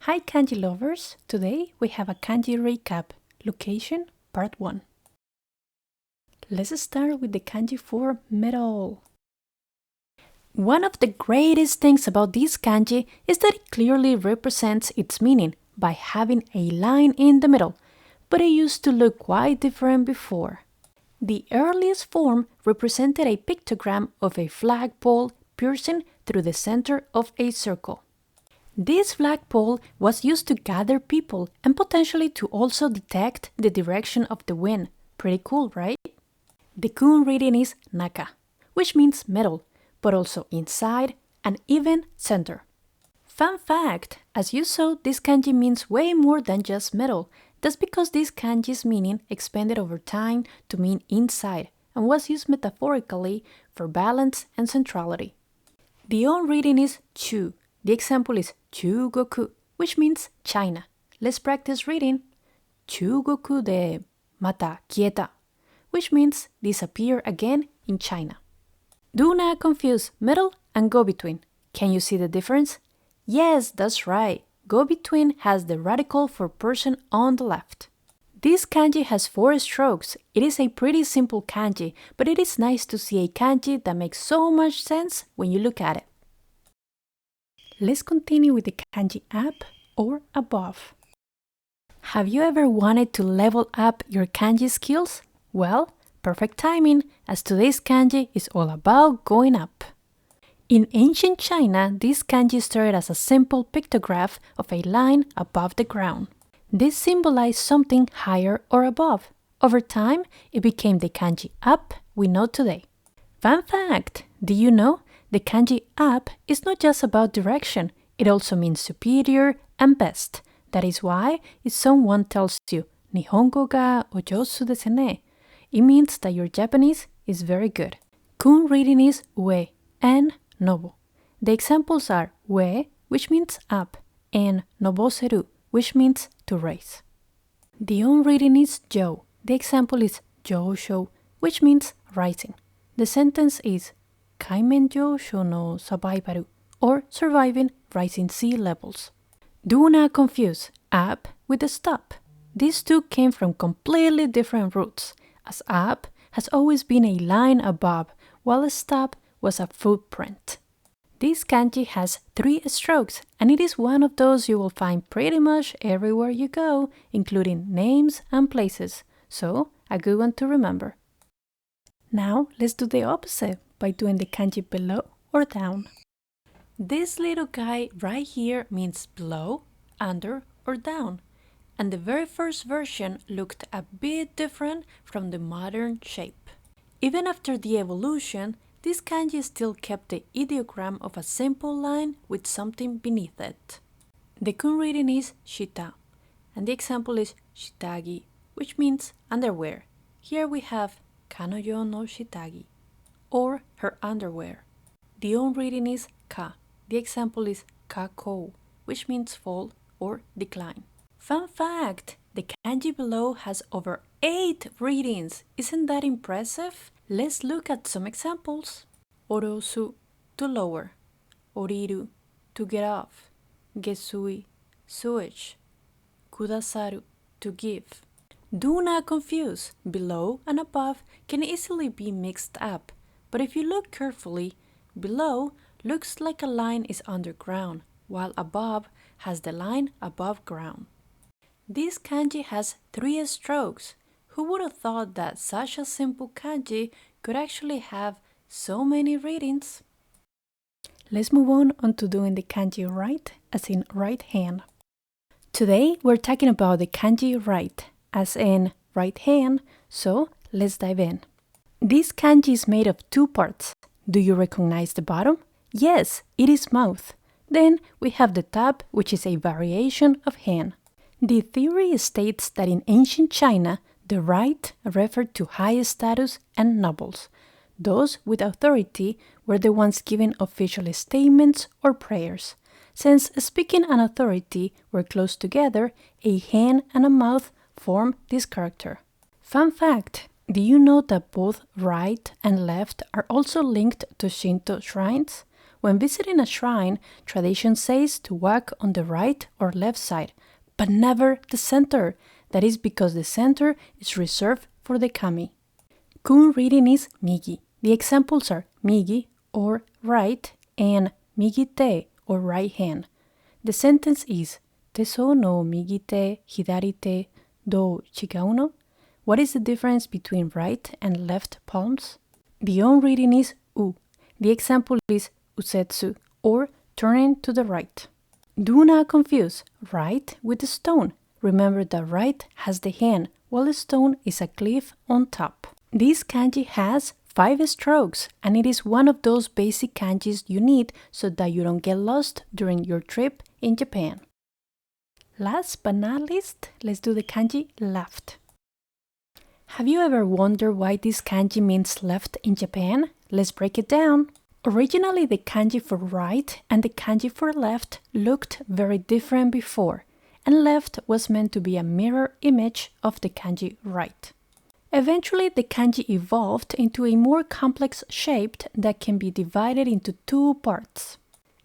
Hi kanji lovers! Today we have a kanji recap, location part 1. Let's start with the kanji for metal. One of the greatest things about this kanji is that it clearly represents its meaning by having a line in the middle, but it used to look quite different before. The earliest form represented a pictogram of a flagpole piercing through the center of a circle. This flagpole was used to gather people and potentially to also detect the direction of the wind. Pretty cool, right? The kun reading is naka, which means middle, but also inside and even center. Fun fact, as you saw, this kanji means way more than just middle. That's because this kanji's meaning expanded over time to mean inside and was used metaphorically for balance and centrality. The on reading is chu. The example is Chugoku, which means China. Let's practice reading. Chugoku de mata kieta, which means disappear again in China. Do not confuse middle and go-between. Can you see the difference? Yes, that's right. Go-between has the radical for person on the left. This kanji has 4 strokes. It is a pretty simple kanji, but it is nice to see a kanji that makes so much sense when you look at it. Let's continue with the kanji up or above. Have you ever wanted to level up your kanji skills? Well, perfect timing, as today's kanji is all about going up. In ancient China, this kanji started as a simple pictograph of a line above the ground. This symbolized something higher or above. Over time, it became the kanji up we know today. Fun fact, do you know? The kanji up is not just about direction, it also means superior and best. That is why if someone tells you, Nihongo ga ojousu desu ne, it means that your Japanese is very good. Kun reading is ue and nobo. The examples are ue, which means up, and noboseru, which means to raise. The on reading is jo. The example is jousho, which means rising. The sentence is Kaimen jousho no survival, or surviving rising sea levels. Do not confuse up with stop. These two came from completely different roots, as up has always been a line above, while stop was a footprint. This kanji has 3 strokes, and it is one of those you will find pretty much everywhere you go, including names and places, so a good one to remember. Now let's do the opposite by doing the kanji below or down. This little guy right here means below, under, or down, and the very first version looked a bit different from the modern shape. Even after the evolution, this kanji still kept the ideogram of a simple line with something beneath it. The kun reading is shita, and the example is shitagi, which means underwear. Here we have kanoyo no shitagi, or her underwear. The on reading is ka. The example is kako, which means fall or decline. Fun fact! The kanji below has over 8 readings. Isn't that impressive? Let's look at some examples. Orosu, to lower. Oriru, to get off. Gesui, sewage. Kudasaru, to give. Do not confuse. Below and above can easily be mixed up, but if you look carefully, below looks like a line is underground, while above has the line above ground. This kanji has 3 strokes. Who would have thought that such a simple kanji could actually have so many readings? Let's move on to doing the kanji right, as in right hand. Today we're talking about the kanji right, as in right hand, so let's dive in. This kanji is made of 2 parts. Do you recognize the bottom? Yes, it is mouth. Then we have the top, which is a variation of hand. The theory states that in ancient China, the right referred to high status and nobles. Those with authority were the ones giving official statements or prayers. Since speaking and authority were close together, a hand and a mouth form this character. Fun fact! Do you know that both right and left are also linked to Shinto shrines? When visiting a shrine, tradition says to walk on the right or left side, but never the center. That is because the center is reserved for the kami. Kun reading is migi. The examples are migi or right and migite or right hand. The sentence is Teso no migite hidarite do chigauno. What is the difference between right and left palms? The on reading is u. The example is usetsu or turning to the right. Do not confuse right with the stone. Remember that right has the hand while the stone is a cliff on top. This kanji has 5 strokes and it is one of those basic kanjis you need so that you don't get lost during your trip in Japan. Last but not least, let's do the kanji left. Have you ever wondered why this kanji means left in Japan? Let's break it down. Originally, the kanji for right and the kanji for left looked very different before, and left was meant to be a mirror image of the kanji right. Eventually, the kanji evolved into a more complex shape that can be divided into 2 parts.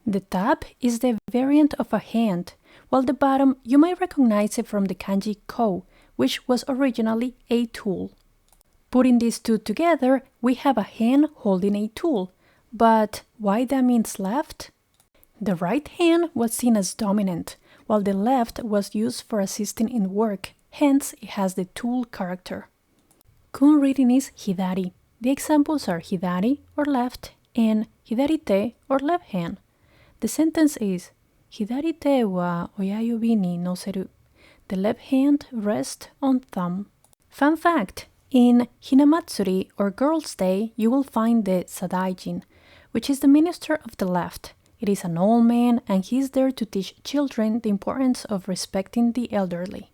The top is the variant of a hand, while the bottom you might recognize it from the kanji ko, which was originally a tool. Putting these 2 together, we have a hand holding a tool. But why that means left? The right hand was seen as dominant, while the left was used for assisting in work, hence it has the tool character. Kun reading is hidari. The examples are hidari or left and hidarite or left hand. The sentence is Hidarite wa oyayubi ni noseru. The left hand rests on thumb. Fun fact, in Hinamatsuri or Girls' Day, you will find the Sadaijin, which is the minister of the left. It is an old man and he is there to teach children the importance of respecting the elderly.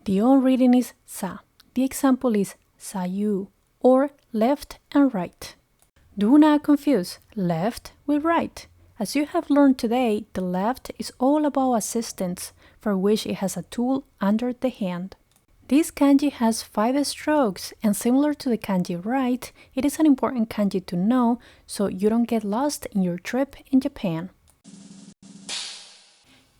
The on reading is sa. The example is sayu or left and right. Do not confuse left with right. As you have learned today, the left is all about assistance, for which it has a tool under the hand. This kanji has 5 strokes, and similar to the kanji right, it is an important kanji to know so you don't get lost in your trip in Japan.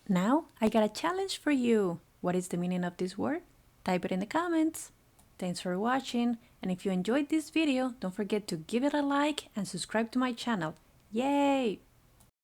Now, I got a challenge for you. What is the meaning of this word? Type it in the comments. Thanks for watching, and if you enjoyed this video, don't forget to give it a like and subscribe to my channel. Yay!